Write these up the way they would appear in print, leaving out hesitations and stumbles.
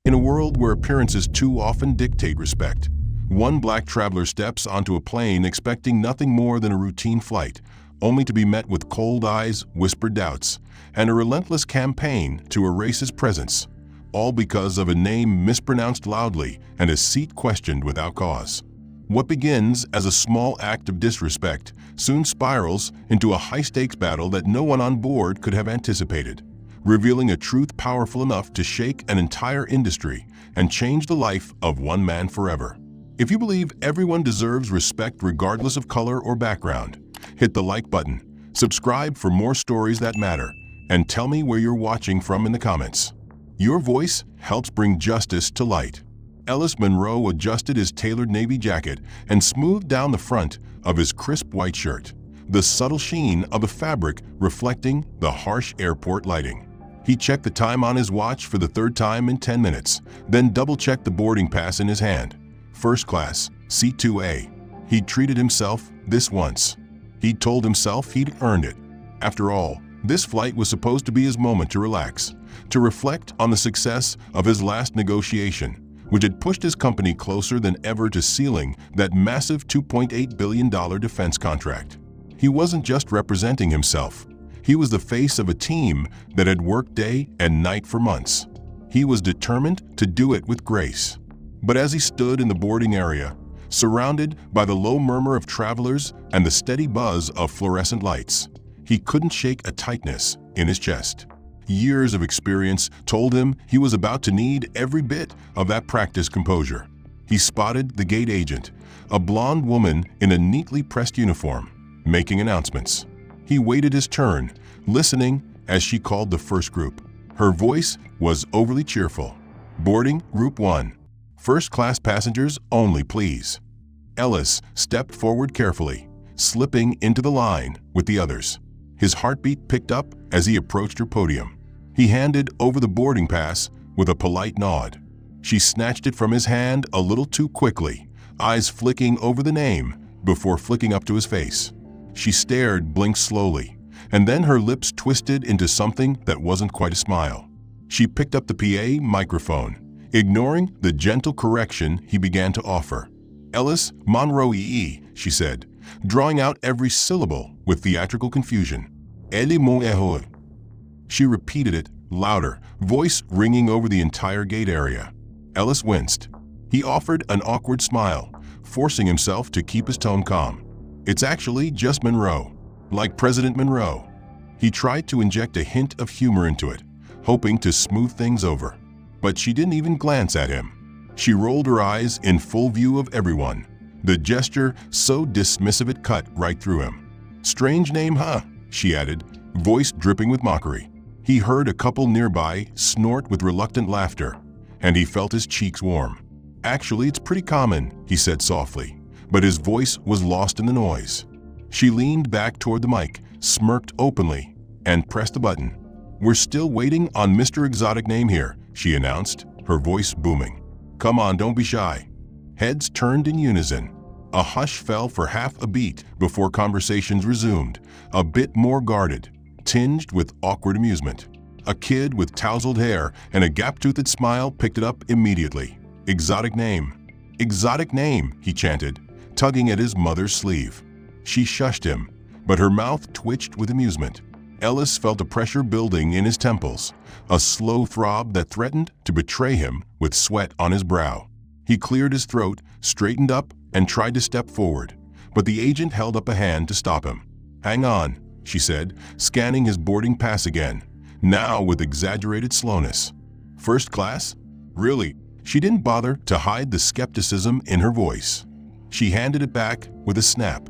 In a world where appearances too often dictate respect, one black traveler steps onto a plane expecting nothing more than a routine flight, only to be met with cold eyes, whispered doubts, and a relentless campaign to erase his presence, all because of a name mispronounced loudly and a seat questioned without cause. What begins as a small act of disrespect soon spirals into a high-stakes battle that no one on board could have anticipated, revealing a truth powerful enough to shake an entire industry and change the life of one man forever. If you believe everyone deserves respect regardless of color or background, hit the like button, subscribe for more stories that matter, and tell me where you're watching from in the comments. Your voice helps bring justice to light. Ellis Monroe adjusted his tailored navy jacket and smoothed down the front of his crisp white shirt, the subtle sheen of the fabric reflecting the harsh airport lighting. He checked the time on his watch for the third time in 10 minutes, then double-checked the boarding pass in his hand. First class, C2A. He'd treated himself this once. He'd told himself he'd earned it. After all, this flight was supposed to be his moment to relax, to reflect on the success of his last negotiation, which had pushed his company closer than ever to sealing that massive $2.8 billion defense contract. He wasn't just representing himself. He was the face of a team that had worked day and night for months. He was determined to do it with grace. But as he stood in the boarding area, surrounded by the low murmur of travelers and the steady buzz of fluorescent lights, he couldn't shake a tightness in his chest. Years of experience told him he was about to need every bit of that practiced composure. He spotted the gate agent, a blonde woman in a neatly pressed uniform, making announcements. He waited his turn, listening as she called the first group. Her voice was overly cheerful. Boarding Group 1. First-class passengers only, please. Ellis stepped forward carefully, slipping into the line with the others. His heartbeat picked up as he approached her podium. He handed over the boarding pass with a polite nod. She snatched it from his hand a little too quickly, eyes flicking over the name before flicking up to his face. She stared, blinked slowly, and then her lips twisted into something that wasn't quite a smile. She picked up the PA microphone, ignoring the gentle correction he began to offer. Ellis Monroe, she said, drawing out every syllable with theatrical confusion. Eli Monroe. She repeated it louder, voice ringing over the entire gate area. Ellis winced. He offered an awkward smile, forcing himself to keep his tone calm. It's actually just Monroe, like President Monroe. He tried to inject a hint of humor into it, hoping to smooth things over. But she didn't even glance at him. She rolled her eyes in full view of everyone, the gesture so dismissive it cut right through him. Strange name, huh? She added, voice dripping with mockery. He heard a couple nearby snort with reluctant laughter, and he felt his cheeks warm. Actually, it's pretty common, he said softly, but his voice was lost in the noise. She leaned back toward the mic, smirked openly, and pressed the button. We're still waiting on Mr. Exotic Name here, she announced, her voice booming. Come on, don't be shy. Heads turned in unison. A hush fell for half a beat before conversations resumed, a bit more guarded, tinged with awkward amusement. A kid with tousled hair and a gap-toothed smile picked it up immediately. Exotic name. Exotic name, he chanted, tugging at his mother's sleeve. She shushed him, but her mouth twitched with amusement. Ellis felt a pressure building in his temples, a slow throb that threatened to betray him with sweat on his brow. He cleared his throat, straightened up, and tried to step forward, but the agent held up a hand to stop him. Hang on, she said, scanning his boarding pass again, now with exaggerated slowness. First class? Really? She didn't bother to hide the skepticism in her voice. She handed it back with a snap.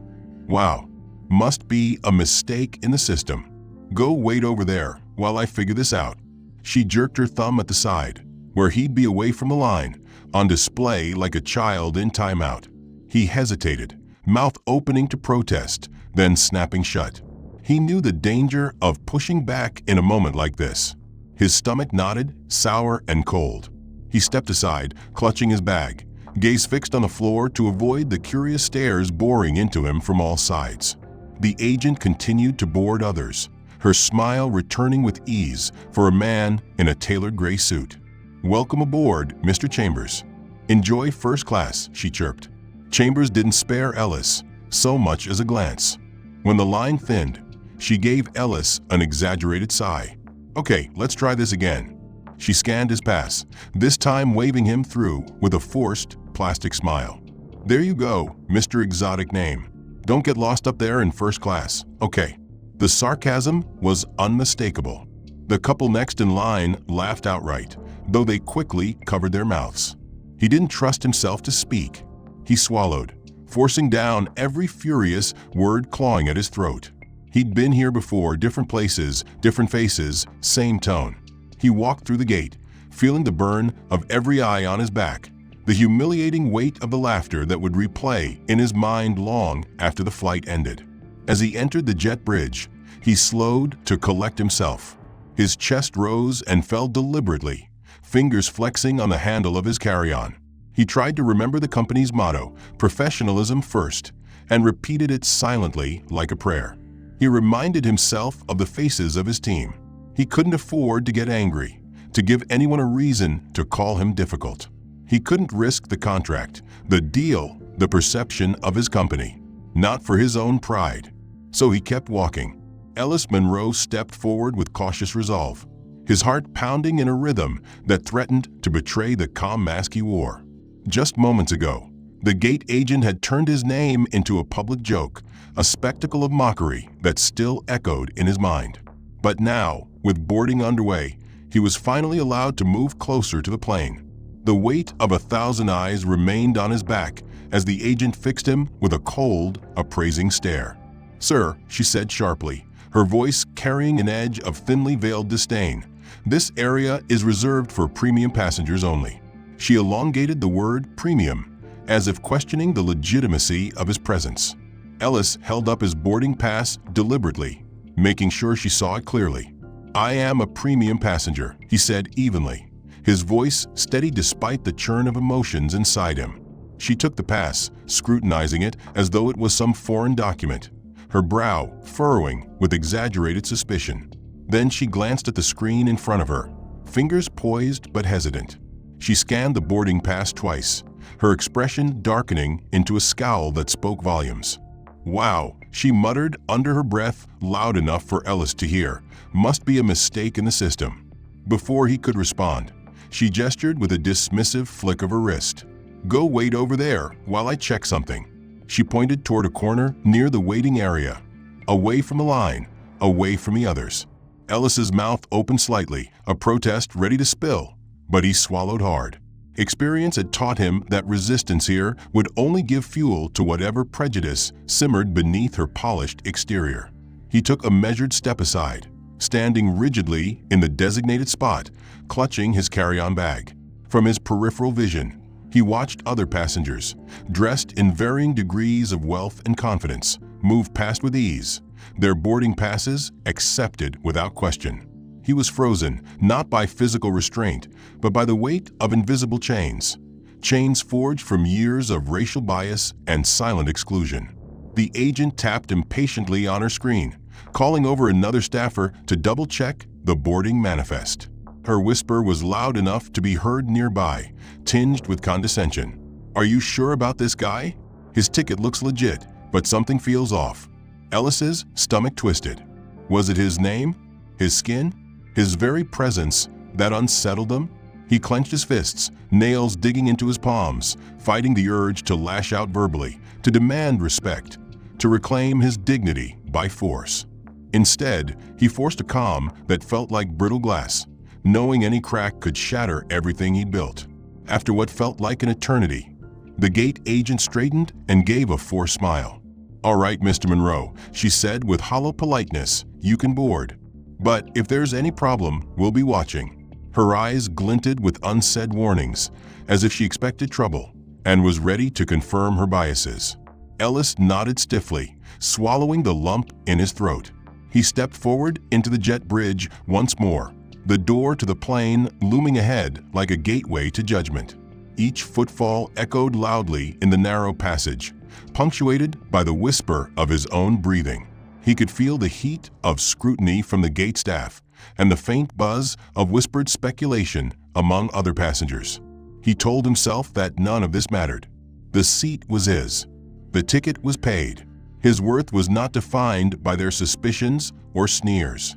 Wow, must be a mistake in the system. Go wait over there while I figure this out. She jerked her thumb at the side, where he'd be away from the line, on display like a child in timeout. He hesitated, mouth opening to protest, then snapping shut. He knew the danger of pushing back in a moment like this. His stomach knotted, sour and cold. He stepped aside, clutching his bag, gaze fixed on the floor to avoid the curious stares boring into him from all sides. The agent continued to board others, her smile returning with ease for a man in a tailored gray suit. "Welcome aboard, Mr. Chambers. Enjoy first class," she chirped. Chambers didn't spare Ellis so much as a glance. When the line thinned, she gave Ellis an exaggerated sigh. "Okay, let's try this again." She scanned his pass, this time waving him through with a forced, plastic smile. "There you go, Mr. Exotic Name. Don't get lost up there in first class, okay?" The sarcasm was unmistakable. The couple next in line laughed outright, though they quickly covered their mouths. He didn't trust himself to speak. He swallowed, forcing down every furious word clawing at his throat. He'd been here before, different places, different faces, same tone. He walked through the gate, feeling the burn of every eye on his back, the humiliating weight of the laughter that would replay in his mind long after the flight ended. As he entered the jet bridge, he slowed to collect himself. His chest rose and fell deliberately, fingers flexing on the handle of his carry-on. He tried to remember the company's motto, "Professionalism first," and repeated it silently like a prayer. He reminded himself of the faces of his team. He couldn't afford to get angry, to give anyone a reason to call him difficult. He couldn't risk the contract, the deal, the perception of his company, not for his own pride. So he kept walking. Ellis Monroe stepped forward with cautious resolve, his heart pounding in a rhythm that threatened to betray the calm mask he wore. Just moments ago, the gate agent had turned his name into a public joke, a spectacle of mockery that still echoed in his mind. But now, with boarding underway, he was finally allowed to move closer to the plane. The weight of 1,000 eyes remained on his back as the agent fixed him with a cold, appraising stare. "Sir," she said sharply, her voice carrying an edge of thinly veiled disdain, "this area is reserved for premium passengers only." She elongated the word premium, as if questioning the legitimacy of his presence. Ellis held up his boarding pass deliberately, making sure she saw it clearly. "I am a premium passenger," he said evenly, his voice steady despite the churn of emotions inside him. She took the pass, scrutinizing it as though it was some foreign document, her brow furrowing with exaggerated suspicion. Then she glanced at the screen in front of her, fingers poised but hesitant. She scanned the boarding pass twice, her expression darkening into a scowl that spoke volumes. "Wow," she muttered under her breath, loud enough for Ellis to hear. "Must be a mistake in the system." Before he could respond, she gestured with a dismissive flick of her wrist. "Go wait over there while I check something." She pointed toward a corner near the waiting area, away from the line, away from the others. Ellis's mouth opened slightly, a protest ready to spill, but he swallowed hard. Experience had taught him that resistance here would only give fuel to whatever prejudice simmered beneath her polished exterior. He took a measured step aside, standing rigidly in the designated spot, clutching his carry-on bag. From his peripheral vision, he watched other passengers, dressed in varying degrees of wealth and confidence, move past with ease, their boarding passes accepted without question. He was frozen, not by physical restraint, but by the weight of invisible chains. Chains forged from years of racial bias and silent exclusion. The agent tapped impatiently on her screen, calling over another staffer to double-check the boarding manifest. Her whisper was loud enough to be heard nearby, tinged with condescension. "Are you sure about this guy? His ticket looks legit, but something feels off." Ellis's stomach twisted. Was it his name? His skin? His very presence that unsettled him? He clenched his fists, nails digging into his palms, fighting the urge to lash out verbally, to demand respect, to reclaim his dignity by force. Instead, he forced a calm that felt like brittle glass, knowing any crack could shatter everything he'd built. After what felt like an eternity, the gate agent straightened and gave a forced smile. "All right, Mr. Monroe," she said with hollow politeness, "you can board. But if there's any problem, we'll be watching." Her eyes glinted with unsaid warnings, as if she expected trouble and was ready to confirm her biases. Ellis nodded stiffly, swallowing the lump in his throat. He stepped forward into the jet bridge once more, the door to the plane looming ahead like a gateway to judgment. Each footfall echoed loudly in the narrow passage, punctuated by the whisper of his own breathing. He could feel the heat of scrutiny from the gate staff and the faint buzz of whispered speculation among other passengers. He told himself that none of this mattered. The seat was his. The ticket was paid. His worth was not defined by their suspicions or sneers.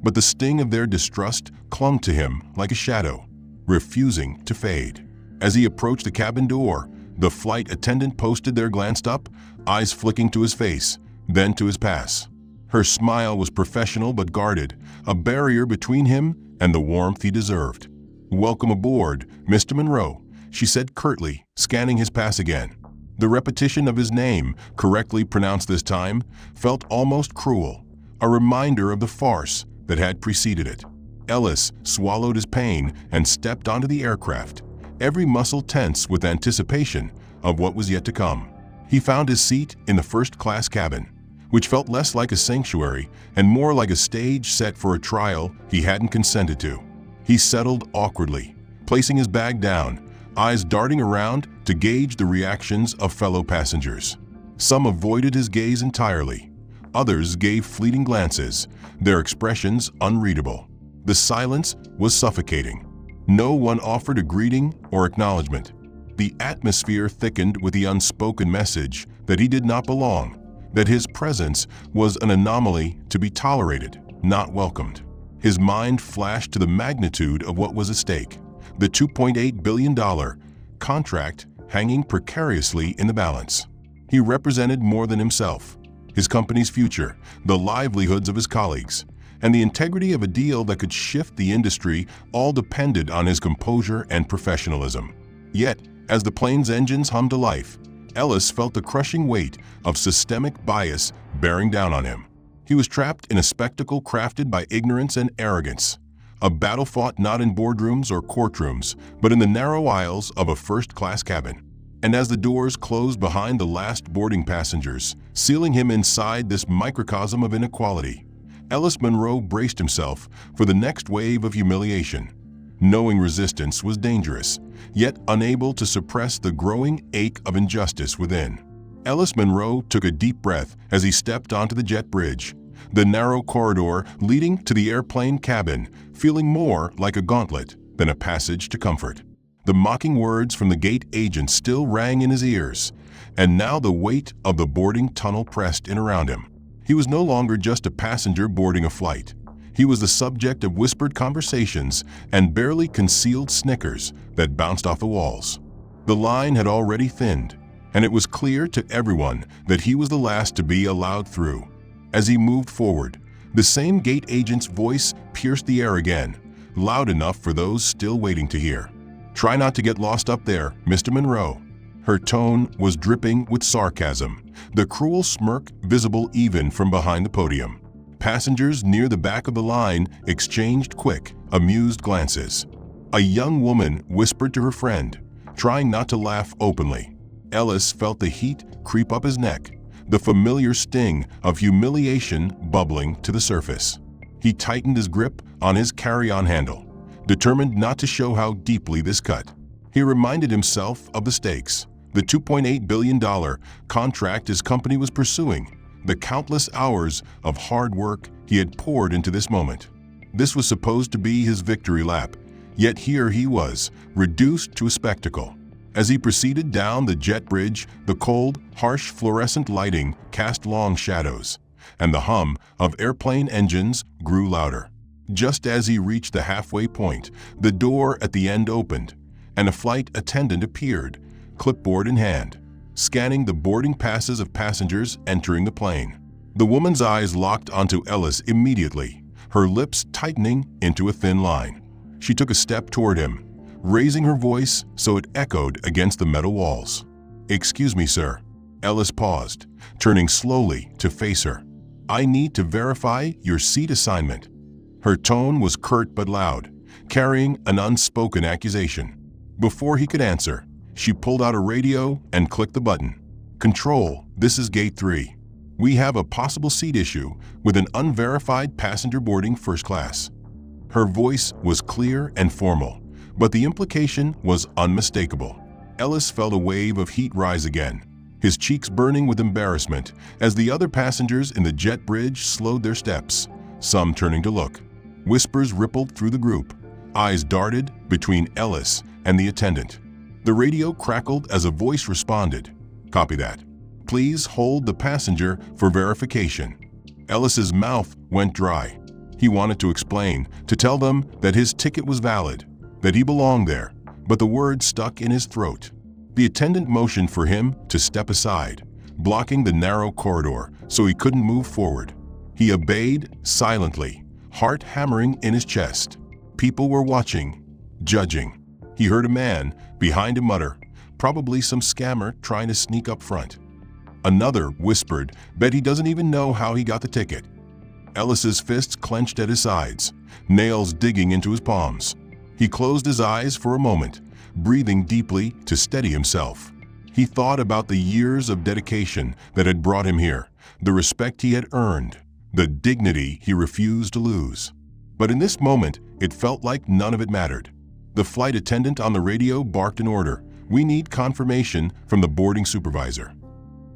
But the sting of their distrust clung to him like a shadow, refusing to fade. As he approached the cabin door, the flight attendant posted there, glanced up, eyes flicking to his face, then to his pass. Her smile was professional but guarded, a barrier between him and the warmth he deserved. "Welcome aboard, Mr. Monroe," she said curtly, scanning his pass again. The repetition of his name, correctly pronounced this time, felt almost cruel, a reminder of the farce that had preceded it. Ellis swallowed his pain and stepped onto the aircraft, every muscle tense with anticipation of what was yet to come. He found his seat in the first-class cabin, which felt less like a sanctuary and more like a stage set for a trial he hadn't consented to. He settled awkwardly, placing his bag down, eyes darting around to gauge the reactions of fellow passengers. Some avoided his gaze entirely. Others gave fleeting glances, their expressions unreadable. The silence was suffocating. No one offered a greeting or acknowledgement. The atmosphere thickened with the unspoken message that he did not belong, that his presence was an anomaly to be tolerated, not welcomed. His mind flashed to the magnitude of what was at stake, the $2.8 billion contract hanging precariously in the balance. He represented more than himself, his company's future, the livelihoods of his colleagues, and the integrity of a deal that could shift the industry all depended on his composure and professionalism. Yet, as the plane's engines hummed to life, Ellis felt the crushing weight of systemic bias bearing down on him. He was trapped in a spectacle crafted by ignorance and arrogance, a battle fought not in boardrooms or courtrooms, but in the narrow aisles of a first-class cabin. And as the doors closed behind the last boarding passengers, sealing him inside this microcosm of inequality, Ellis Monroe braced himself for the next wave of humiliation. Knowing resistance was dangerous, yet unable to suppress the growing ache of injustice within. Ellis Monroe took a deep breath as he stepped onto the jet bridge, the narrow corridor leading to the airplane cabin, feeling more like a gauntlet than a passage to comfort. The mocking words from the gate agent still rang in his ears, and now the weight of the boarding tunnel pressed in around him. He was no longer just a passenger boarding a flight. He was the subject of whispered conversations and barely concealed snickers that bounced off the walls. The line had already thinned, and it was clear to everyone that he was the last to be allowed through. As he moved forward, the same gate agent's voice pierced the air again, loud enough for those still waiting to hear. "Try not to get lost up there, Mr. Monroe." Her tone was dripping with sarcasm, the cruel smirk visible even from behind the podium. Passengers near the back of the line exchanged quick, amused glances. A young woman whispered to her friend, trying not to laugh openly. Ellis felt the heat creep up his neck, the familiar sting of humiliation bubbling to the surface. He tightened his grip on his carry-on handle, determined not to show how deeply this cut. He reminded himself of the stakes, the $2.8 billion contract his company was pursuing, the countless hours of hard work he had poured into this moment. This was supposed to be his victory lap, yet here he was, reduced to a spectacle. As he proceeded down the jet bridge, the cold, harsh fluorescent lighting cast long shadows, and the hum of airplane engines grew louder. Just as he reached the halfway point, the door at the end opened, and a flight attendant appeared, clipboard in hand, scanning the boarding passes of passengers entering the plane. The woman's eyes locked onto Ellis immediately, her lips tightening into a thin line. She took a step toward him, raising her voice so it echoed against the metal walls. "Excuse me, sir." Ellis paused, turning slowly to face her. "I need to verify your seat assignment." Her tone was curt but loud, carrying an unspoken accusation. Before he could answer, she pulled out a radio and clicked the button. "Control, this is Gate 3. We have a possible seat issue with an unverified passenger boarding first class." Her voice was clear and formal, but the implication was unmistakable. Ellis felt a wave of heat rise again, his cheeks burning with embarrassment as the other passengers in the jet bridge slowed their steps, some turning to look. Whispers rippled through the group. Eyes darted between Ellis and the attendant. The radio crackled as a voice responded. "Copy that. Please hold the passenger for verification." Ellis's mouth went dry. He wanted to explain, to tell them that his ticket was valid, that he belonged there, but the words stuck in his throat. The attendant motioned for him to step aside, blocking the narrow corridor so he couldn't move forward. He obeyed silently, heart hammering in his chest. People were watching, judging. He heard a man behind him mutter, "Probably some scammer trying to sneak up front." Another whispered, "Bet he doesn't even know how he got the ticket." Ellis's fists clenched at his sides, nails digging into his palms. He closed his eyes for a moment, breathing deeply to steady himself. He thought about the years of dedication that had brought him here, the respect he had earned, the dignity he refused to lose. But in this moment, it felt like none of it mattered. The flight attendant on the radio barked an order. "We need confirmation from the boarding supervisor."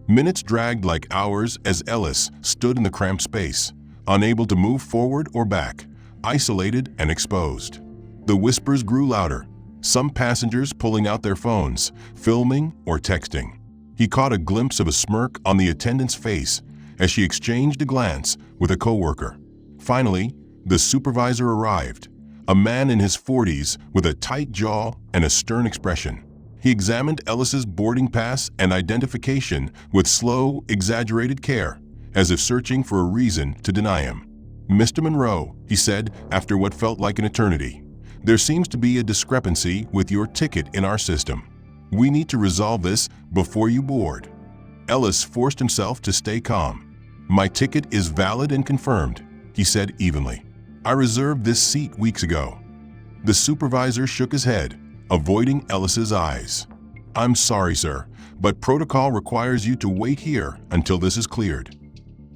Minutes dragged like hours as Ellis stood in the cramped space, unable to move forward or back, isolated and exposed. The whispers grew louder, some passengers pulling out their phones, filming or texting. He caught a glimpse of a smirk on the attendant's face as she exchanged a glance with a coworker. Finally, the supervisor arrived, a man in his 40s with a tight jaw and a stern expression. He examined Ellis's boarding pass and identification with slow, exaggerated care, as if searching for a reason to deny him. "Mr. Monroe," he said after what felt like an eternity, "there seems to be a discrepancy with your ticket in our system. We need to resolve this before you board." Ellis forced himself to stay calm. "My ticket is valid and confirmed," he said evenly. "I reserved this seat weeks ago." The supervisor shook his head, avoiding Ellis's eyes. "I'm sorry, sir, but protocol requires you to wait here until this is cleared."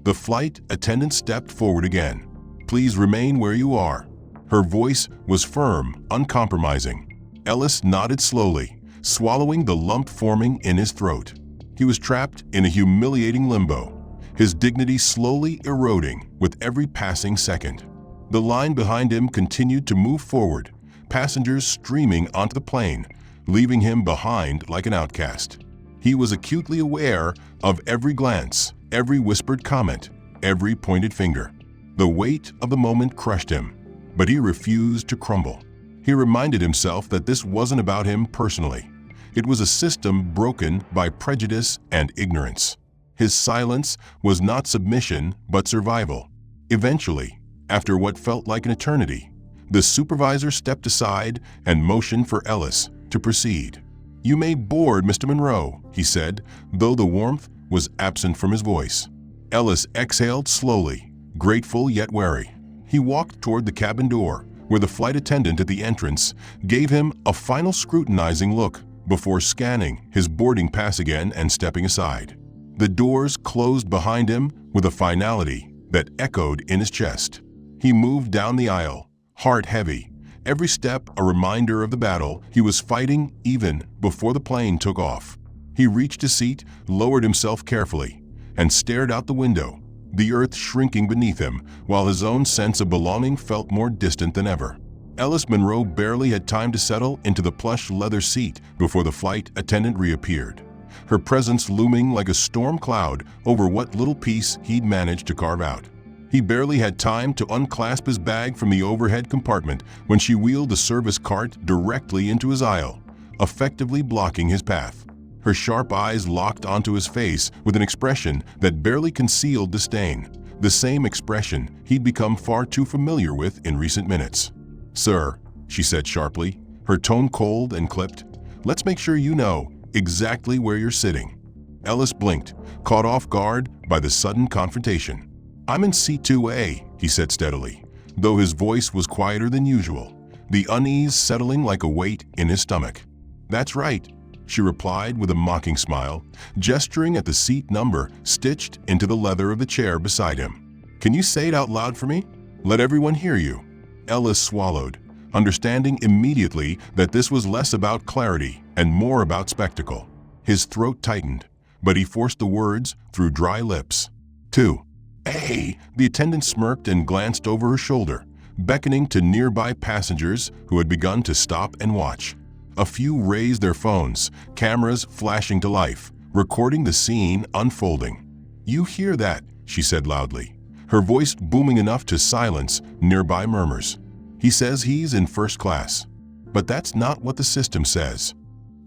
The flight attendant stepped forward again. "Please remain where you are." Her voice was firm, uncompromising. Ellis nodded slowly, swallowing the lump forming in his throat. He was trapped in a humiliating limbo, his dignity slowly eroding with every passing second. The line behind him continued to move forward, passengers streaming onto the plane, leaving him behind like an outcast. He was acutely aware of every glance, every whispered comment, every pointed finger. The weight of the moment crushed him, but he refused to crumble. He reminded himself that this wasn't about him personally. It was a system broken by prejudice and ignorance. His silence was not submission, but survival. Eventually, after what felt like an eternity, the supervisor stepped aside and motioned for Ellis to proceed. "You may board, Mr. Monroe," he said, though the warmth was absent from his voice. Ellis exhaled slowly, grateful yet wary. He walked toward the cabin door, where the flight attendant at the entrance gave him a final scrutinizing look before scanning his boarding pass again and stepping aside. The doors closed behind him with a finality that echoed in his chest. He moved down the aisle, heart heavy, every step a reminder of the battle he was fighting even before the plane took off. He reached his seat, lowered himself carefully, and stared out the window, the earth shrinking beneath him, while his own sense of belonging felt more distant than ever. Ellis Monroe barely had time to settle into the plush leather seat before the flight attendant reappeared, her presence looming like a storm cloud over what little piece he'd managed to carve out. He barely had time to unclasp his bag from the overhead compartment when she wheeled the service cart directly into his aisle, effectively blocking his path. Her sharp eyes locked onto his face with an expression that barely concealed disdain, the same expression he'd become far too familiar with in recent minutes. "Sir," she said sharply, her tone cold and clipped, "let's make sure you know exactly where you're sitting." Ellis blinked, caught off guard by the sudden confrontation. "I'm in C2A, he said steadily, though his voice was quieter than usual, the unease settling like a weight in his stomach. "That's right," she replied with a mocking smile, gesturing at the seat number stitched into the leather of the chair beside him. "Can you say it out loud for me? Let everyone hear you." Ellis swallowed, understanding immediately that this was less about clarity and more about spectacle. His throat tightened, but he forced the words through dry lips. "2. Hey!" The attendant smirked and glanced over her shoulder, beckoning to nearby passengers who had begun to stop and watch. A few raised their phones, cameras flashing to life, recording the scene unfolding. "You hear that?" she said loudly, her voice booming enough to silence nearby murmurs. "He says he's in first class. But that's not what the system says."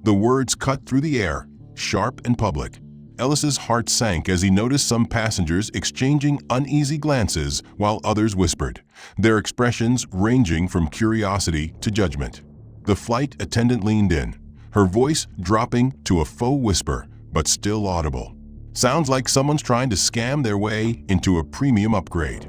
The words cut through the air, sharp and public. Ellis's heart sank as he noticed some passengers exchanging uneasy glances while others whispered, their expressions ranging from curiosity to judgment. The flight attendant leaned in, her voice dropping to a faux whisper, but still audible. "Sounds like someone's trying to scam their way into a premium upgrade."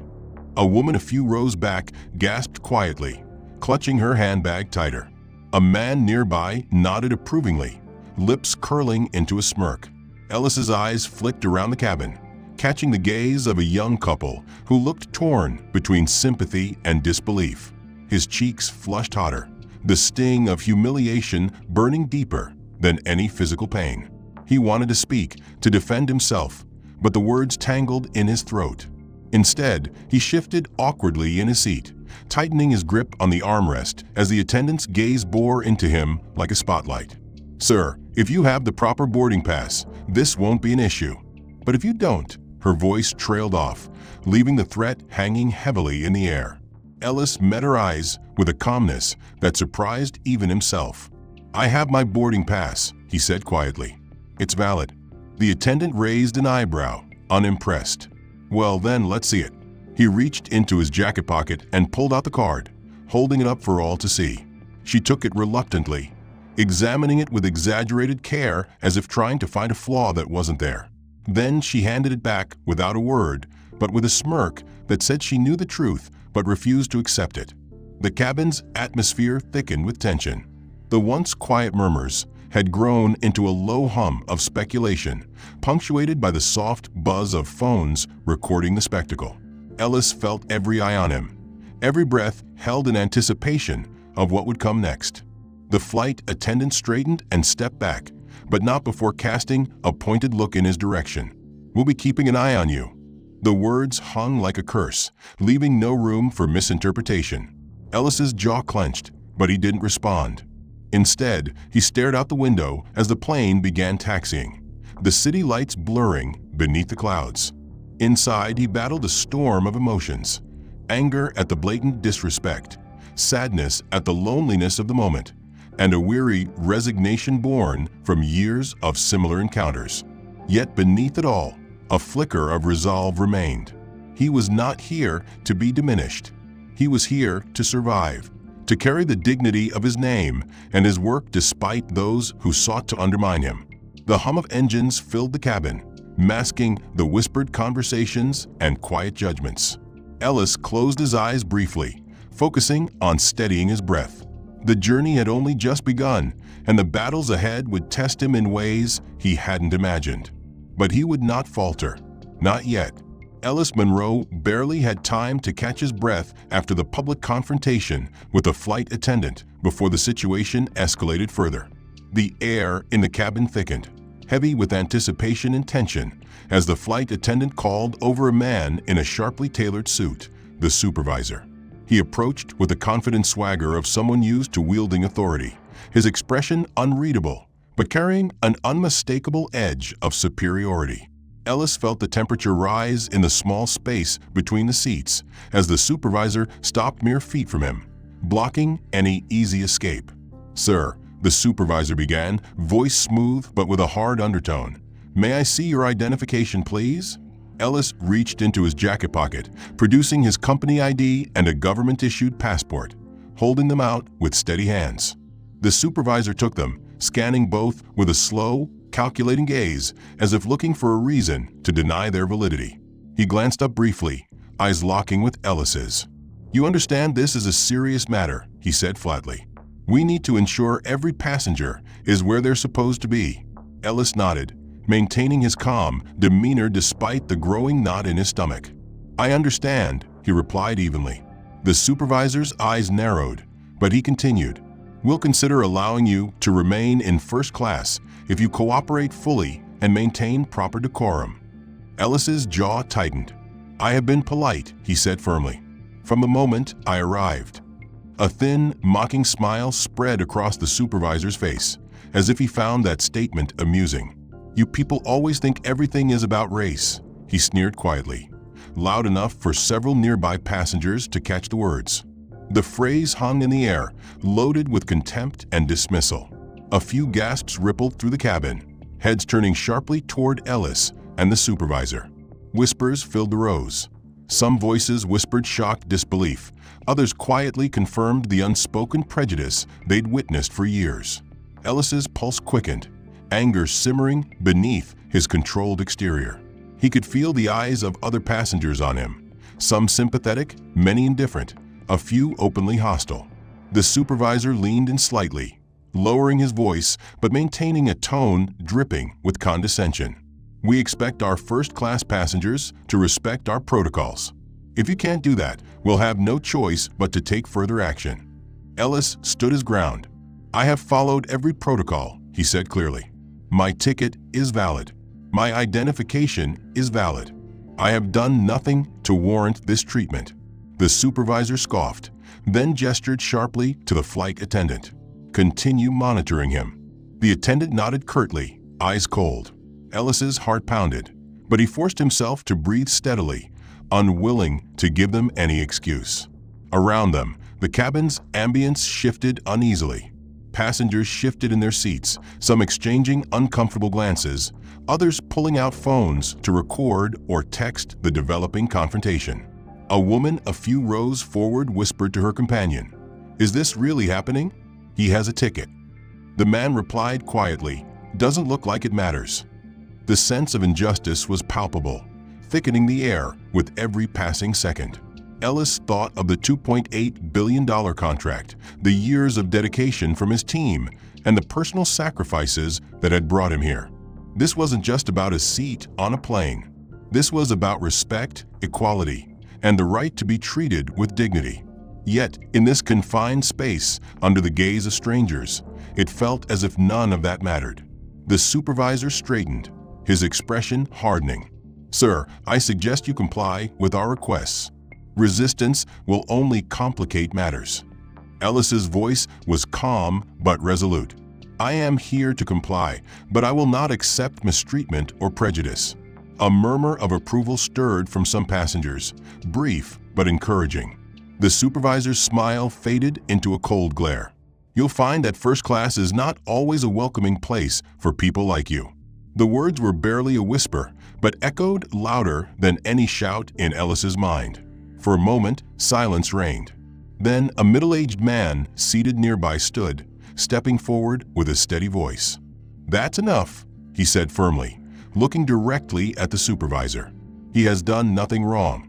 A woman a few rows back gasped quietly, clutching her handbag tighter. A man nearby nodded approvingly, lips curling into a smirk. Ellis's eyes flicked around the cabin, catching the gaze of a young couple who looked torn between sympathy and disbelief. His cheeks flushed hotter, the sting of humiliation burning deeper than any physical pain. He wanted to speak, to defend himself, but the words tangled in his throat. Instead, he shifted awkwardly in his seat, tightening his grip on the armrest as the attendant's gaze bore into him like a spotlight. "Sir, if you have the proper boarding pass, this won't be an issue. But if you don't," her voice trailed off, leaving the threat hanging heavily in the air. Ellis met her eyes with a calmness that surprised even himself. "I have my boarding pass," he said quietly. "It's valid." The attendant raised an eyebrow, unimpressed. "Well then, let's see it." He reached into his jacket pocket and pulled out the card, holding it up for all to see. She took it reluctantly, examining it with exaggerated care as if trying to find a flaw that wasn't there. Then she handed it back without a word, but with a smirk that said she knew the truth but refused to accept it. The cabin's atmosphere thickened with tension. The once quiet murmurs had grown into a low hum of speculation, punctuated by the soft buzz of phones recording the spectacle. Ellis felt every eye on him, every breath held in anticipation of what would come next. The flight attendant straightened and stepped back, but not before casting a pointed look in his direction. "We'll be keeping an eye on you." The words hung like a curse, leaving no room for misinterpretation. Ellis's jaw clenched, but he didn't respond. Instead, he stared out the window as the plane began taxiing, the city lights blurring beneath the clouds. Inside, he battled a storm of emotions: anger at the blatant disrespect, sadness at the loneliness of the moment, and a weary resignation born from years of similar encounters. Yet beneath it all, a flicker of resolve remained. He was not here to be diminished. He was here to survive, to carry the dignity of his name and his work despite those who sought to undermine him. The hum of engines filled the cabin, masking the whispered conversations and quiet judgments. Ellis closed his eyes briefly, focusing on steadying his breath. The journey had only just begun, and the battles ahead would test him in ways he hadn't imagined. But he would not falter. Not yet. Ellis Monroe barely had time to catch his breath after the public confrontation with a flight attendant before the situation escalated further. The air in the cabin thickened, heavy with anticipation and tension, as the flight attendant called over a man in a sharply tailored suit, the supervisor. He approached with the confident swagger of someone used to wielding authority, his expression unreadable, but carrying an unmistakable edge of superiority. Ellis felt the temperature rise in the small space between the seats as the supervisor stopped mere feet from him, blocking any easy escape. "Sir," the supervisor began, voice smooth but with a hard undertone. "May I see your identification, please?" Ellis reached into his jacket pocket, producing his company ID and a government-issued passport, holding them out with steady hands. The supervisor took them, scanning both with a slow, calculating gaze, as if looking for a reason to deny their validity. He glanced up briefly, eyes locking with Ellis's. "You understand this is a serious matter," he said flatly. "We need to ensure every passenger is where they're supposed to be." Ellis nodded, maintaining his calm demeanor despite the growing knot in his stomach. "I understand," he replied evenly. The supervisor's eyes narrowed, but he continued, "We'll consider allowing you to remain in first class if you cooperate fully and maintain proper decorum." Ellis's jaw tightened. "I have been polite," he said firmly. from the moment I arrived." A thin, mocking smile spread across the supervisor's face, as if he found that statement amusing. "You people always think everything is about race," he sneered quietly, loud enough for several nearby passengers to catch the words. The phrase hung in the air, loaded with contempt and dismissal. A few gasps rippled through the cabin, heads turning sharply toward Ellis and the supervisor. Whispers filled the rows. Some voices whispered shocked disbelief. Others quietly confirmed the unspoken prejudice they'd witnessed for years. Ellis's pulse quickened, anger simmering beneath his controlled exterior. He could feel the eyes of other passengers on him, some sympathetic, many indifferent, a few openly hostile. The supervisor leaned in slightly, lowering his voice but maintaining a tone dripping with condescension. "We expect our first-class passengers to respect our protocols. If you can't do that, we'll have no choice but to take further action." Ellis stood his ground. "I have followed every protocol," he said clearly. "My ticket is valid. My identification is valid. I have done nothing to warrant this treatment." The supervisor scoffed, then gestured sharply to the flight attendant. "Continue monitoring him." The attendant nodded curtly, eyes cold. Ellis's heart pounded, but he forced himself to breathe steadily, unwilling to give them any excuse. Around them, the cabin's ambience shifted uneasily. Passengers shifted in their seats, some exchanging uncomfortable glances, others pulling out phones to record or text the developing confrontation. A woman a few rows forward whispered to her companion, "Is this really happening?" "He has a ticket." The man replied quietly, "Doesn't look like it matters." The sense of injustice was palpable, thickening the air with every passing second. Ellis thought of the $2.8 billion contract, the years of dedication from his team, and the personal sacrifices that had brought him here. This wasn't just about a seat on a plane. This was about respect, equality, and the right to be treated with dignity. Yet, in this confined space, under the gaze of strangers, it felt as if none of that mattered. The supervisor straightened, his expression hardening. "Sir, I suggest you comply with our requests. Resistance will only complicate matters." Ellis's voice was calm but resolute. "I am here to comply, but I will not accept mistreatment or prejudice." A murmur of approval stirred from some passengers, brief but encouraging. The supervisor's smile faded into a cold glare. "You'll find that first class is not always a welcoming place for people like you." The words were barely a whisper, but echoed louder than any shout in Ellis's mind. For a moment, silence reigned. Then a middle-aged man seated nearby stood, stepping forward with a steady voice. "That's enough," he said firmly, looking directly at the supervisor. "He has done nothing wrong."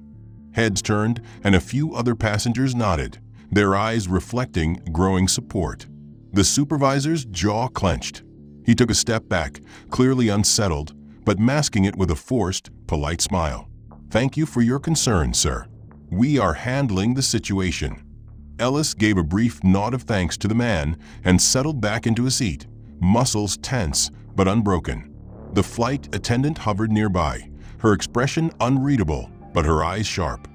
Heads turned, and a few other passengers nodded, their eyes reflecting growing support. The supervisor's jaw clenched. He took a step back, clearly unsettled, but masking it with a forced, polite smile. "Thank you for your concern, sir. We are handling the situation." Ellis gave a brief nod of thanks to the man and settled back into his seat, muscles tense but unbroken. The flight attendant hovered nearby, her expression unreadable but her eyes sharp.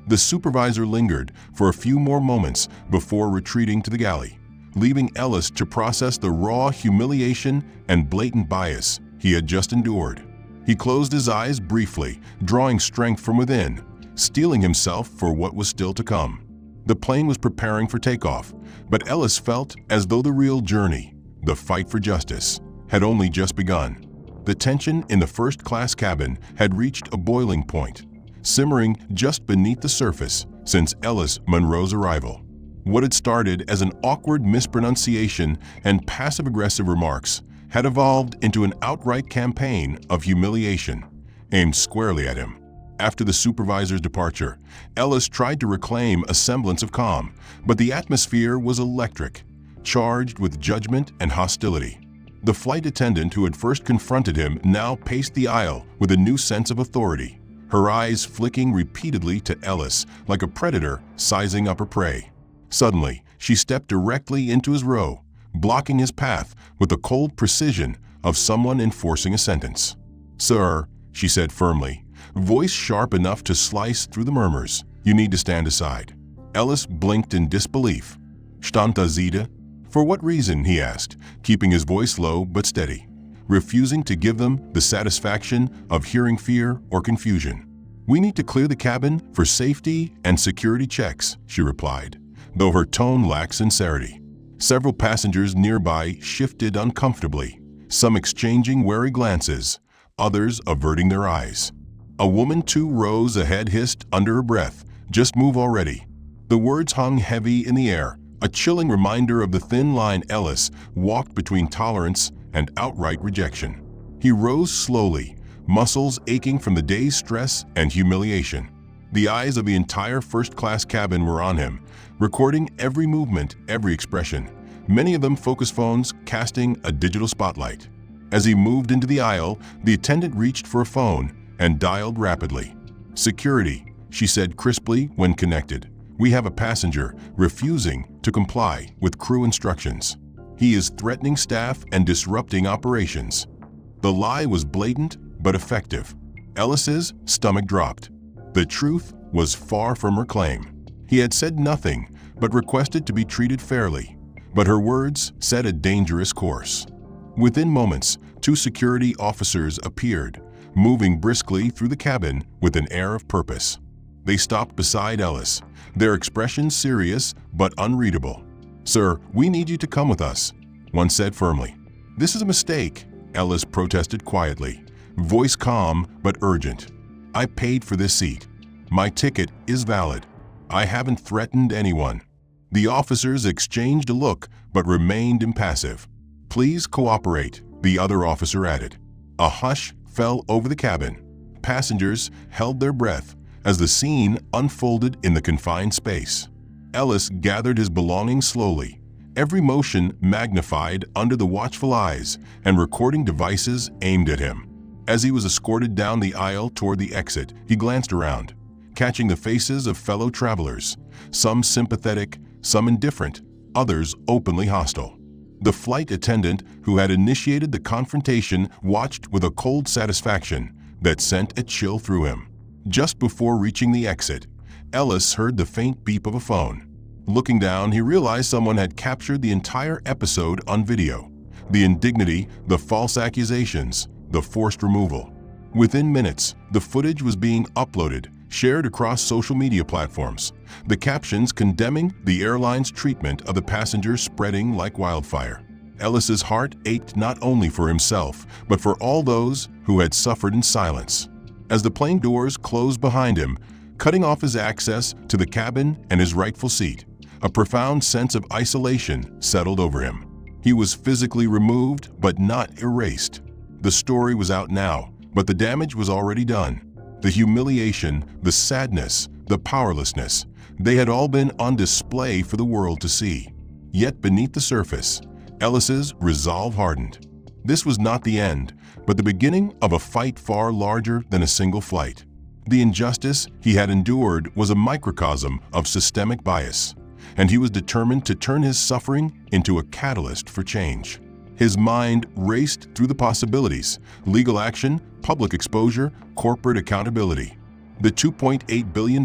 The supervisor lingered for a few more moments before retreating to the galley, leaving Ellis to process the raw humiliation and blatant bias he had just endured. He closed his eyes briefly, drawing strength from within, steeling himself for what was still to come. The plane was preparing for takeoff, but Ellis felt as though the real journey, the fight for justice, had only just begun. The tension in the first-class cabin had reached a boiling point, simmering just beneath the surface since Ellis Monroe's arrival. What had started as an awkward mispronunciation and passive-aggressive remarks had evolved into an outright campaign of humiliation aimed squarely at him. After the supervisor's departure, Ellis tried to reclaim a semblance of calm, but the atmosphere was electric, charged with judgment and hostility. The flight attendant who had first confronted him now paced the aisle with a new sense of authority, her eyes flicking repeatedly to Ellis like a predator sizing up her prey. Suddenly, she stepped directly into his row, blocking his path with the cold precision of someone enforcing a sentence. "Sir," she said firmly, voice sharp enough to slice through the murmurs, "you need to stand aside." Ellis blinked in disbelief. Stand da Zita? For what reason, he asked, keeping his voice low but steady, refusing to give them the satisfaction of hearing fear or confusion. We need to clear the cabin for safety and security checks, she replied, though her tone lacked sincerity. Several passengers nearby shifted uncomfortably, some exchanging wary glances, others averting their eyes. A woman two rows ahead hissed under her breath, "Just move already." The words hung heavy in the air, a chilling reminder of the thin line Ellis walked between tolerance and outright rejection. He rose slowly, muscles aching from the day's stress and humiliation. The eyes of the entire first-class cabin were on him, recording every movement, every expression, many of them focus phones casting a digital spotlight. As he moved into the aisle, the attendant reached for a phone and dialed rapidly. "Security," she said crisply when connected. "We have a passenger refusing to comply with crew instructions. He is threatening staff and disrupting operations." The lie was blatant but effective. Ellis's stomach dropped. The truth was far from her claim. He had said nothing but requested to be treated fairly, but her words set a dangerous course. Within moments, 2 security officers appeared, moving briskly through the cabin with an air of purpose. They stopped beside Ellis, their expression serious but unreadable. "Sir, we need you to come with us," one said firmly. "This is a mistake," Ellis protested quietly, voice calm but urgent. "I paid for this seat. My ticket is valid. I haven't threatened anyone." The officers exchanged a look but remained impassive. "Please cooperate," the other officer added. A hush fell over the cabin. Passengers held their breath as the scene unfolded in the confined space. Ellis gathered his belongings slowly, every motion magnified under the watchful eyes and recording devices aimed at him. As he was escorted down the aisle toward the exit, he glanced around, catching the faces of fellow travelers, some sympathetic, some indifferent, others openly hostile. The flight attendant who had initiated the confrontation watched with a cold satisfaction that sent a chill through him. Just before reaching the exit, Ellis heard the faint beep of a phone. Looking down, he realized someone had captured the entire episode on video. The indignity, the false accusations, the forced removal. Within minutes, the footage was being uploaded, shared across social media platforms, the captions condemning the airline's treatment of the passengers spreading like wildfire. Ellis's heart ached not only for himself, but for all those who had suffered in silence. As the plane doors closed behind him, cutting off his access to the cabin and his rightful seat, a profound sense of isolation settled over him. He was physically removed, but not erased. The story was out now, but the damage was already done. The humiliation, the sadness, the powerlessness, they had all been on display for the world to see. Yet beneath the surface, Ellis's resolve hardened. This was not the end, but the beginning of a fight far larger than a single flight. The injustice he had endured was a microcosm of systemic bias, and he was determined to turn his suffering into a catalyst for change. His mind raced through the possibilities: legal action, public exposure, corporate accountability. The $2.8 billion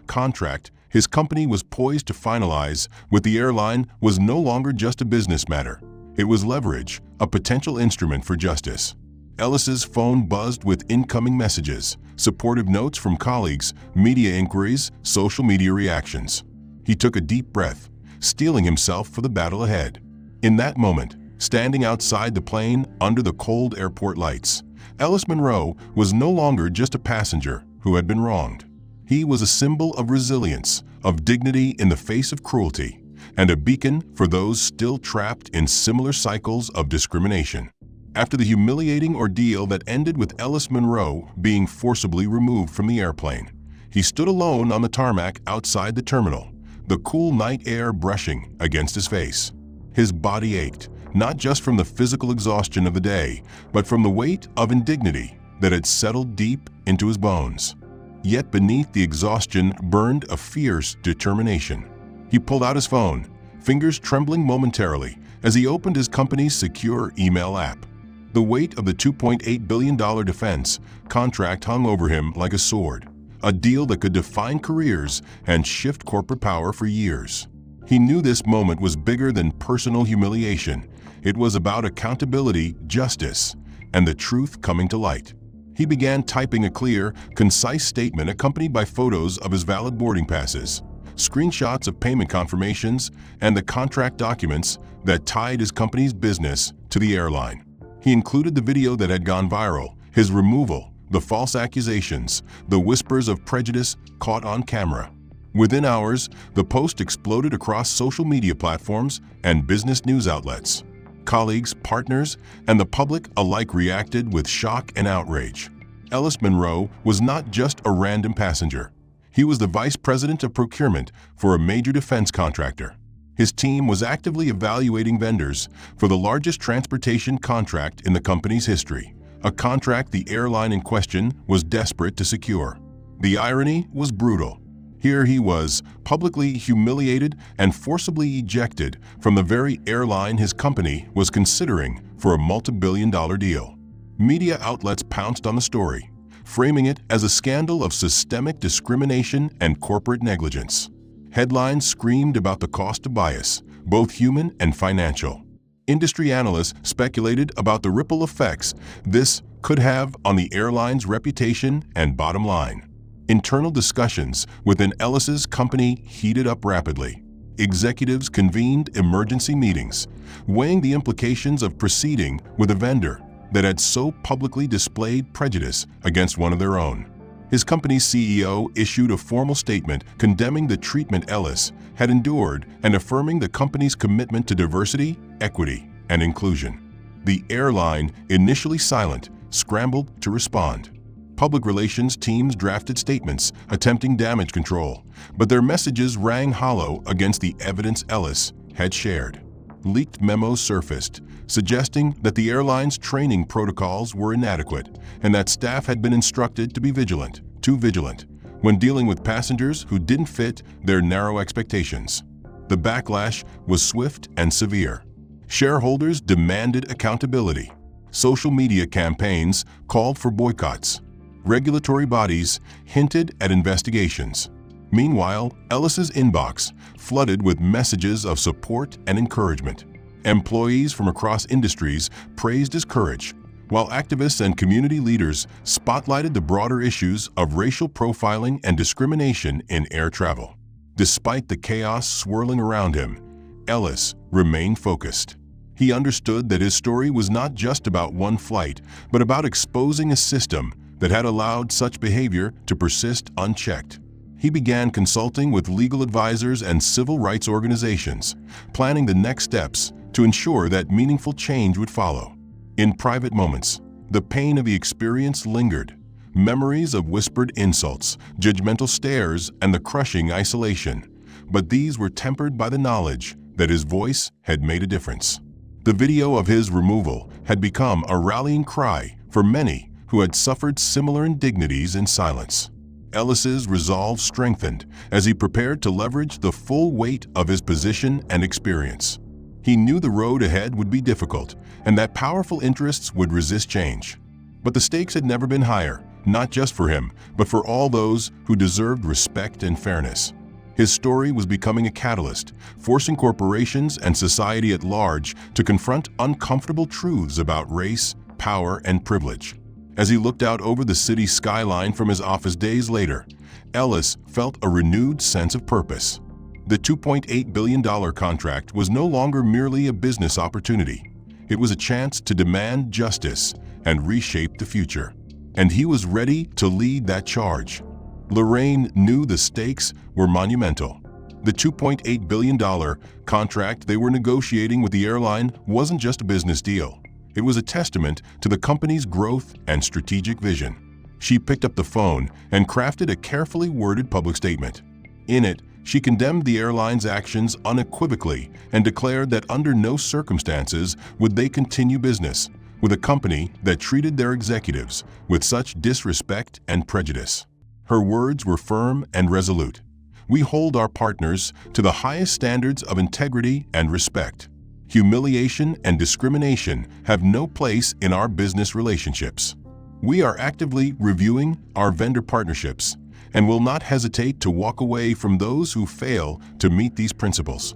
contract his company was poised to finalize with the airline was no longer just a business matter. It was leverage, a potential instrument for justice. Ellis's phone buzzed with incoming messages, supportive notes from colleagues, media inquiries, social media reactions. He took a deep breath, steeling himself for the battle ahead. In that moment, standing outside the plane under the cold airport lights, Ellis Monroe was no longer just a passenger who had been wronged. He was a symbol of resilience, of dignity in the face of cruelty, and a beacon for those still trapped in similar cycles of discrimination. After the humiliating ordeal that ended with Ellis Monroe being forcibly removed from the airplane, he stood alone on the tarmac outside the terminal, the cool night air brushing against his face. His body ached, not just from the physical exhaustion of the day, but from the weight of indignity that had settled deep into his bones. Yet beneath the exhaustion burned a fierce determination. He pulled out his phone, fingers trembling momentarily as he opened his company's secure email app. The weight of the $2.8 billion defense contract hung over him like a sword, a deal that could define careers and shift corporate power for years. He knew this moment was bigger than personal humiliation. It was about accountability, justice, and the truth coming to light. He began typing a clear, concise statement accompanied by photos of his valid boarding passes, screenshots of payment confirmations, and the contract documents that tied his company's business to the airline. He included the video that had gone viral, his removal, the false accusations, the whispers of prejudice caught on camera. Within hours, the post exploded across social media platforms and business news outlets. Colleagues, partners, and the public alike reacted with shock and outrage. Ellis Monroe was not just a random passenger. He was the vice president of procurement for a major defense contractor. His team was actively evaluating vendors for the largest transportation contract in the company's history, a contract the airline in question was desperate to secure. The irony was brutal. Here he was, publicly humiliated and forcibly ejected from the very airline his company was considering for a multi-billion-dollar deal. Media outlets pounced on the story, framing it as a scandal of systemic discrimination and corporate negligence. Headlines screamed about the cost of bias, both human and financial. Industry analysts speculated about the ripple effects this could have on the airline's reputation and bottom line. Internal discussions within Ellis's company heated up rapidly. Executives convened emergency meetings, weighing the implications of proceeding with a vendor that had so publicly displayed prejudice against one of their own. His company's CEO issued a formal statement condemning the treatment Ellis had endured and affirming the company's commitment to diversity, equity, and inclusion. The airline, initially silent, scrambled to respond. Public relations teams drafted statements attempting damage control, but their messages rang hollow against the evidence Ellis had shared. Leaked memos surfaced, suggesting that the airline's training protocols were inadequate and that staff had been instructed to be vigilant, too vigilant, when dealing with passengers who didn't fit their narrow expectations. The backlash was swift and severe. Shareholders demanded accountability. Social media campaigns called for boycotts. Regulatory bodies hinted at investigations. Meanwhile, Ellis's inbox flooded with messages of support and encouragement. Employees from across industries praised his courage, while activists and community leaders spotlighted the broader issues of racial profiling and discrimination in air travel. Despite the chaos swirling around him, Ellis remained focused. He understood that his story was not just about one flight, but about exposing a system that had allowed such behavior to persist unchecked. He began consulting with legal advisors and civil rights organizations, planning the next steps to ensure that meaningful change would follow. In private moments, the pain of the experience lingered. Memories of whispered insults, judgmental stares, and the crushing isolation. But these were tempered by the knowledge that his voice had made a difference. The video of his removal had become a rallying cry for many who had suffered similar indignities in silence. Ellis's resolve strengthened as he prepared to leverage the full weight of his position and experience. He knew the road ahead would be difficult and that powerful interests would resist change. But the stakes had never been higher, not just for him, but for all those who deserved respect and fairness. His story was becoming a catalyst, forcing corporations and society at large to confront uncomfortable truths about race, power, and privilege. As he looked out over the city's skyline from his office days later, Ellis felt a renewed sense of purpose. The $2.8 billion contract was no longer merely a business opportunity. It was a chance to demand justice and reshape the future. And he was ready to lead that charge. Lorraine knew the stakes were monumental. The $2.8 billion contract they were negotiating with the airline wasn't just a business deal. It was a testament to the company's growth and strategic vision. She picked up the phone and crafted a carefully worded public statement. In it, she condemned the airline's actions unequivocally and declared that under no circumstances would they continue business with a company that treated their executives with such disrespect and prejudice. Her words were firm and resolute. We hold our partners to the highest standards of integrity and respect. Humiliation and discrimination have no place in our business relationships. We are actively reviewing our vendor partnerships, and will not hesitate to walk away from those who fail to meet these principles.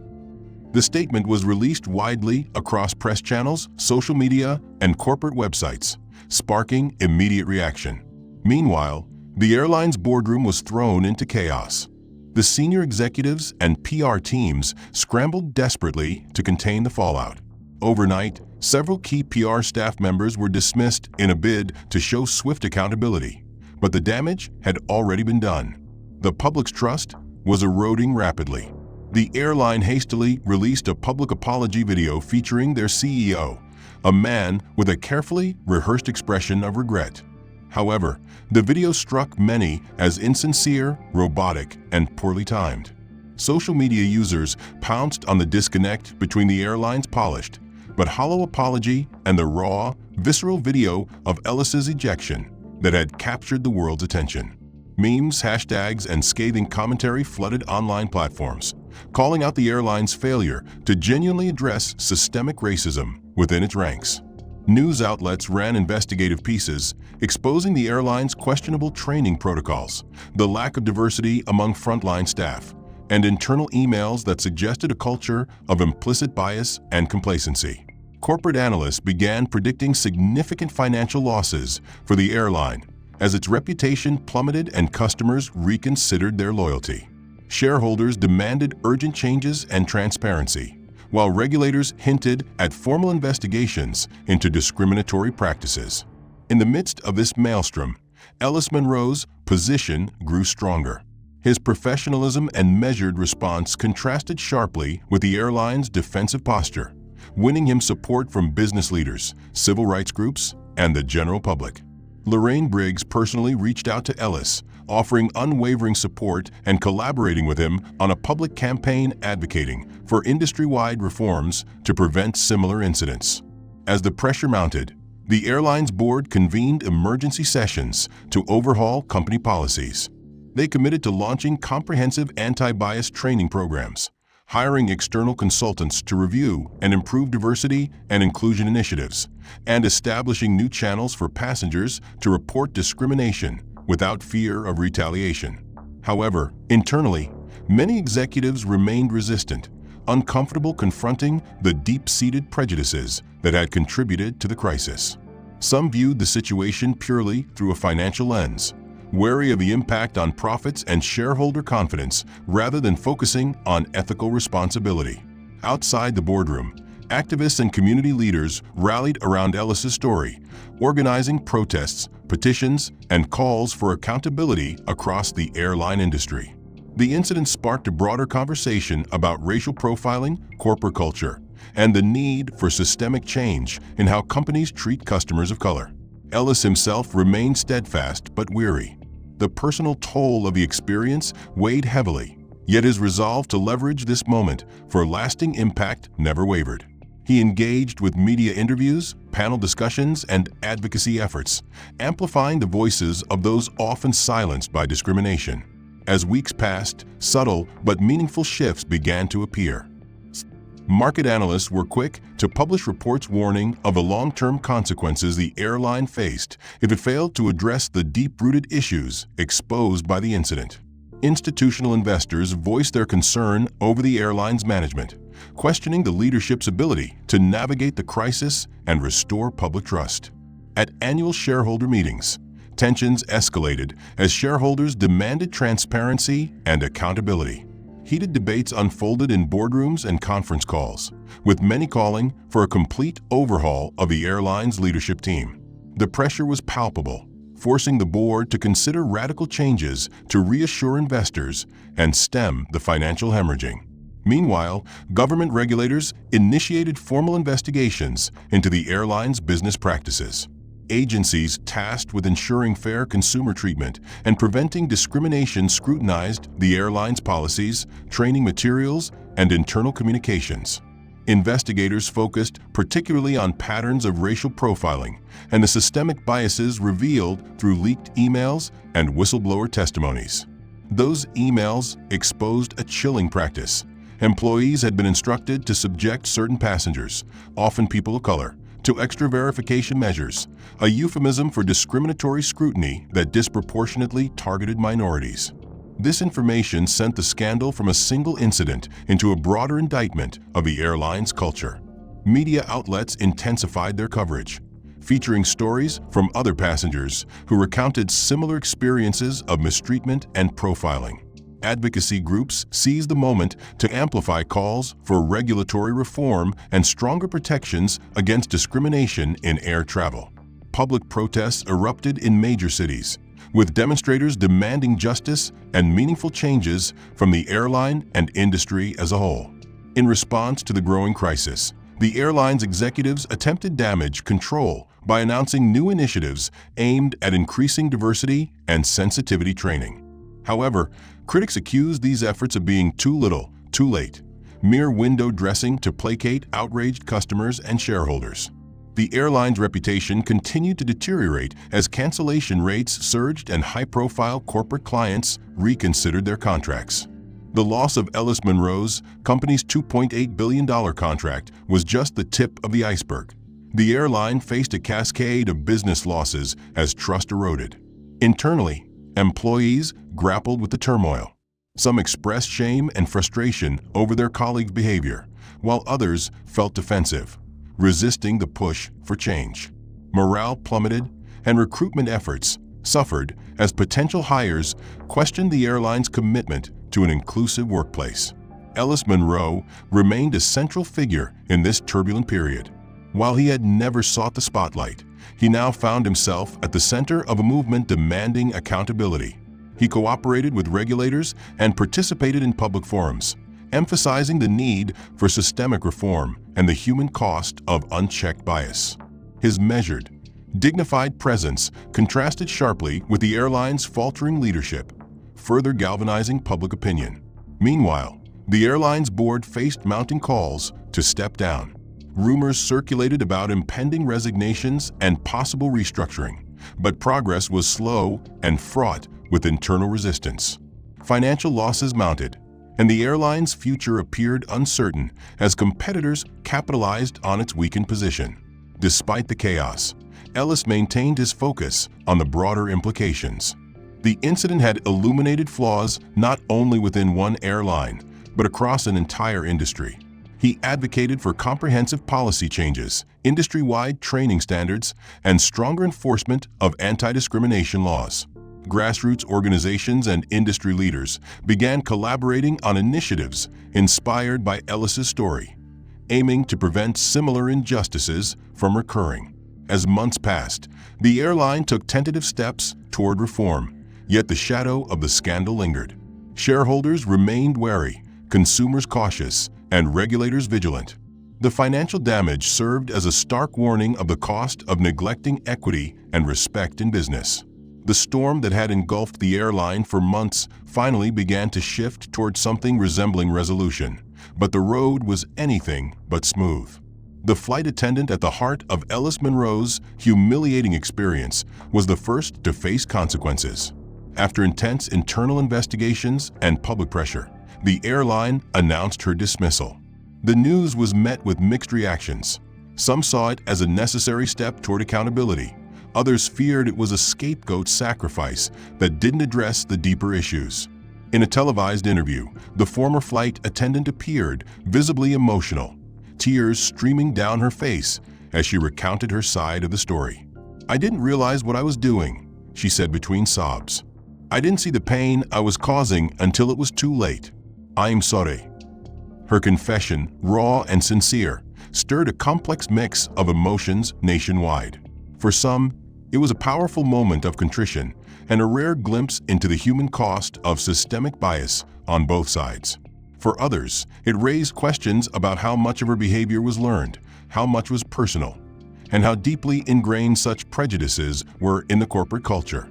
The statement was released widely across press channels, social media, and corporate websites, sparking immediate reaction. Meanwhile, the airline's boardroom was thrown into chaos. The senior executives and PR teams scrambled desperately to contain the fallout. Overnight, several key PR staff members were dismissed in a bid to show swift accountability, but the damage had already been done. The public's trust was eroding rapidly. The airline hastily released a public apology video featuring their CEO, a man with a carefully rehearsed expression of regret. However, the video struck many as insincere, robotic, and poorly timed. Social media users pounced on the disconnect between the airline's polished but hollow apology and the raw, visceral video of Ellis's ejection that had captured the world's attention. Memes, hashtags, and scathing commentary flooded online platforms, calling out the airline's failure to genuinely address systemic racism within its ranks. News outlets ran investigative pieces exposing the airline's questionable training protocols, the lack of diversity among frontline staff, and internal emails that suggested a culture of implicit bias and complacency. Corporate analysts began predicting significant financial losses for the airline as its reputation plummeted and customers reconsidered their loyalty. Shareholders demanded urgent changes and transparency, while regulators hinted at formal investigations into discriminatory practices. In the midst of this maelstrom, Ellis Monroe's position grew stronger. His professionalism and measured response contrasted sharply with the airline's defensive posture, winning him support from business leaders, civil rights groups, and the general public. Lorraine Briggs personally reached out to Ellis, offering unwavering support and collaborating with him on a public campaign advocating for industry-wide reforms to prevent similar incidents. As the pressure mounted, the airline's board convened emergency sessions to overhaul company policies. They committed to launching comprehensive anti-bias training programs, hiring external consultants to review and improve diversity and inclusion initiatives, and establishing new channels for passengers to report discrimination without fear of retaliation. However, internally, many executives remained resistant, uncomfortable confronting the deep-seated prejudices that had contributed to the crisis. Some viewed the situation purely through a financial lens, wary of the impact on profits and shareholder confidence rather than focusing on ethical responsibility. Outside the boardroom, activists and community leaders rallied around Ellis's story, organizing protests, petitions, and calls for accountability across the airline industry. The incident sparked a broader conversation about racial profiling, corporate culture, and the need for systemic change in how companies treat customers of color. Ellis himself remained steadfast but weary. The personal toll of the experience weighed heavily, yet his resolve to leverage this moment for lasting impact never wavered. He engaged with media interviews, panel discussions, and advocacy efforts, amplifying the voices of those often silenced by discrimination. As weeks passed, subtle but meaningful shifts began to appear. Market analysts were quick to publish reports warning of the long-term consequences the airline faced if it failed to address the deep-rooted issues exposed by the incident. Institutional investors voiced their concern over the airline's management, questioning the leadership's ability to navigate the crisis and restore public trust. At annual shareholder meetings, tensions escalated as shareholders demanded transparency and accountability. Heated debates unfolded in boardrooms and conference calls, with many calling for a complete overhaul of the airline's leadership team. The pressure was palpable, forcing the board to consider radical changes to reassure investors and stem the financial hemorrhaging. Meanwhile, government regulators initiated formal investigations into the airline's business practices. Agencies tasked with ensuring fair consumer treatment and preventing discrimination scrutinized the airline's policies, training materials, and internal communications. Investigators focused particularly on patterns of racial profiling and the systemic biases revealed through leaked emails and whistleblower testimonies. Those emails exposed a chilling practice. Employees had been instructed to subject certain passengers, often people of color, to extra verification measures, a euphemism for discriminatory scrutiny that disproportionately targeted minorities. This information sent the scandal from a single incident into a broader indictment of the airline's culture. Media outlets intensified their coverage, featuring stories from other passengers who recounted similar experiences of mistreatment and profiling. Advocacy groups seized the moment to amplify calls for regulatory reform and stronger protections against discrimination in air travel. Public protests erupted in major cities, with demonstrators demanding justice and meaningful changes from the airline and industry as a whole. In response to the growing crisis, the airline's executives attempted damage control by announcing new initiatives aimed at increasing diversity and sensitivity training. However, critics accused these efforts of being too little, too late, mere window dressing to placate outraged customers and shareholders. The airline's reputation continued to deteriorate as cancellation rates surged and high-profile corporate clients reconsidered their contracts. The loss of Ellis Monroe's company's $2.8 billion contract was just the tip of the iceberg. The airline faced a cascade of business losses as trust eroded. Internally, employees grappled with the turmoil. Some expressed shame and frustration over their colleagues' behavior, while others felt defensive, resisting the push for change. Morale plummeted, and recruitment efforts suffered as potential hires questioned the airline's commitment to an inclusive workplace. Ellis Monroe remained a central figure in this turbulent period. While he had never sought the spotlight, he now found himself at the center of a movement demanding accountability. He cooperated with regulators and participated in public forums, emphasizing the need for systemic reform and the human cost of unchecked bias. His measured, dignified presence contrasted sharply with the airline's faltering leadership, further galvanizing public opinion. Meanwhile, the airline's board faced mounting calls to step down. Rumors circulated about impending resignations and possible restructuring, but progress was slow and fraught with internal resistance. Financial losses mounted, and the airline's future appeared uncertain as competitors capitalized on its weakened position. Despite the chaos, Ellis maintained his focus on the broader implications. The incident had illuminated flaws not only within one airline, but across an entire industry. He advocated for comprehensive policy changes, industry-wide training standards, and stronger enforcement of anti-discrimination laws. Grassroots organizations and industry leaders began collaborating on initiatives inspired by Ellis's story, aiming to prevent similar injustices from recurring. As months passed, the airline took tentative steps toward reform, yet the shadow of the scandal lingered. Shareholders remained wary, consumers cautious, and regulators vigilant. The financial damage served as a stark warning of the cost of neglecting equity and respect in business. The storm that had engulfed the airline for months finally began to shift toward something resembling resolution, but the road was anything but smooth. The flight attendant at the heart of Ellis Monroe's humiliating experience was the first to face consequences. After intense internal investigations and public pressure, the airline announced her dismissal. The news was met with mixed reactions. Some saw it as a necessary step toward accountability. Others feared it was a scapegoat sacrifice that didn't address the deeper issues. In a televised interview, the former flight attendant appeared visibly emotional, tears streaming down her face as she recounted her side of the story. "I didn't realize what I was doing," she said between sobs. "I didn't see the pain I was causing until it was too late. I'm sorry." Her confession, raw and sincere, stirred a complex mix of emotions nationwide. For some, it was a powerful moment of contrition and a rare glimpse into the human cost of systemic bias on both sides. For others, it raised questions about how much of her behavior was learned, how much was personal, and how deeply ingrained such prejudices were in the corporate culture.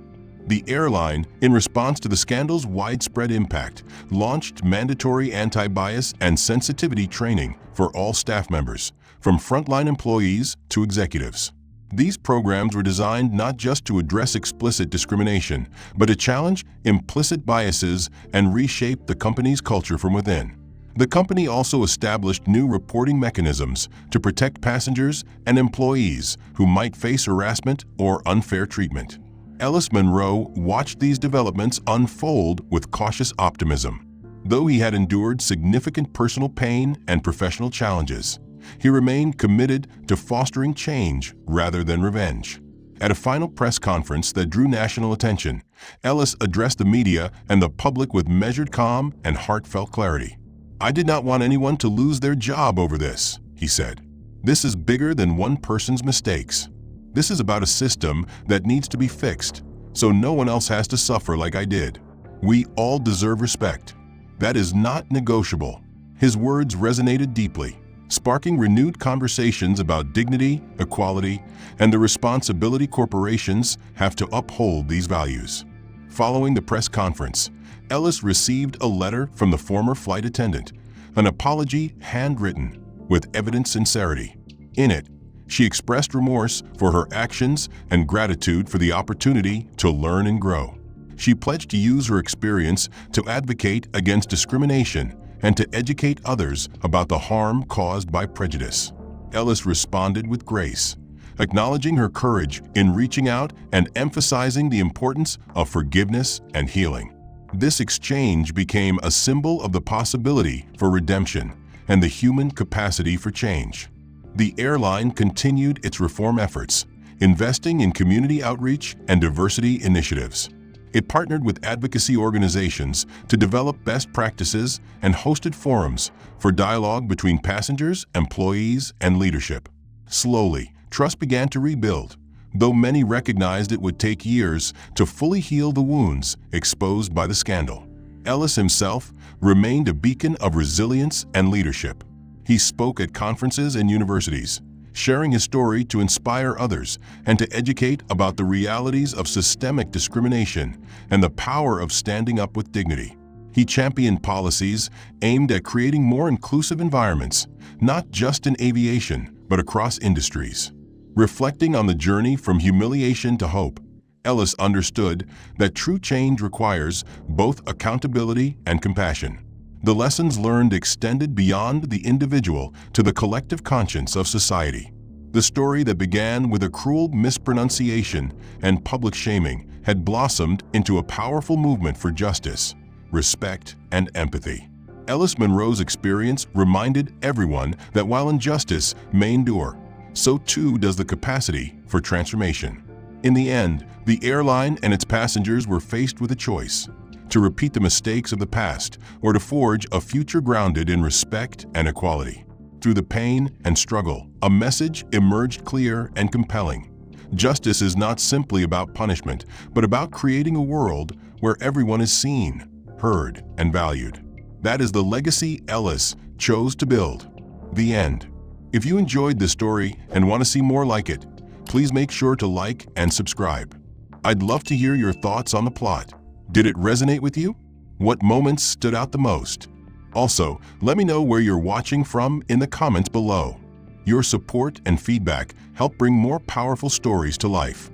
The airline, in response to the scandal's widespread impact, launched mandatory anti-bias and sensitivity training for all staff members, from frontline employees to executives. These programs were designed not just to address explicit discrimination, but to challenge implicit biases and reshape the company's culture from within. The company also established new reporting mechanisms to protect passengers and employees who might face harassment or unfair treatment. Ellis Monroe watched these developments unfold with cautious optimism. Though he had endured significant personal pain and professional challenges, he remained committed to fostering change rather than revenge. At a final press conference that drew national attention, Ellis addressed the media and the public with measured calm and heartfelt clarity. "I did not want anyone to lose their job over this," he said. "This is bigger than one person's mistakes. This is about a system that needs to be fixed, so no one else has to suffer like I did. We all deserve respect. That is not negotiable." His words resonated deeply, sparking renewed conversations about dignity, equality, and the responsibility corporations have to uphold these values. Following the press conference, Ellis received a letter from the former flight attendant, an apology handwritten with evident sincerity. In it, she expressed remorse for her actions and gratitude for the opportunity to learn and grow. She pledged to use her experience to advocate against discrimination and to educate others about the harm caused by prejudice. Ellis responded with grace, acknowledging her courage in reaching out and emphasizing the importance of forgiveness and healing. This exchange became a symbol of the possibility for redemption and the human capacity for change. The airline continued its reform efforts, investing in community outreach and diversity initiatives. It partnered with advocacy organizations to develop best practices and hosted forums for dialogue between passengers, employees, and leadership. Slowly, trust began to rebuild, though many recognized it would take years to fully heal the wounds exposed by the scandal. Ellis himself remained a beacon of resilience and leadership. He spoke at conferences and universities, sharing his story to inspire others and to educate about the realities of systemic discrimination and the power of standing up with dignity. He championed policies aimed at creating more inclusive environments, not just in aviation, but across industries. Reflecting on the journey from humiliation to hope, Ellis understood that true change requires both accountability and compassion. The lessons learned extended beyond the individual to the collective conscience of society. The story that began with a cruel mispronunciation and public shaming had blossomed into a powerful movement for justice, respect, and empathy. Ellis Monroe's experience reminded everyone that while injustice may endure, so too does the capacity for transformation. In the end, the airline and its passengers were faced with a choice: to repeat the mistakes of the past or to forge a future grounded in respect and equality. Through the pain and struggle, a message emerged clear and compelling. Justice is not simply about punishment, but about creating a world where everyone is seen, heard, and valued. That is the legacy Ellis chose to build. The end. If you enjoyed this story and want to see more like it, please make sure to like and subscribe. I'd love to hear your thoughts on the plot. Did it resonate with you? What moments stood out the most? Also, let me know where you're watching from in the comments below. Your support and feedback help bring more powerful stories to life.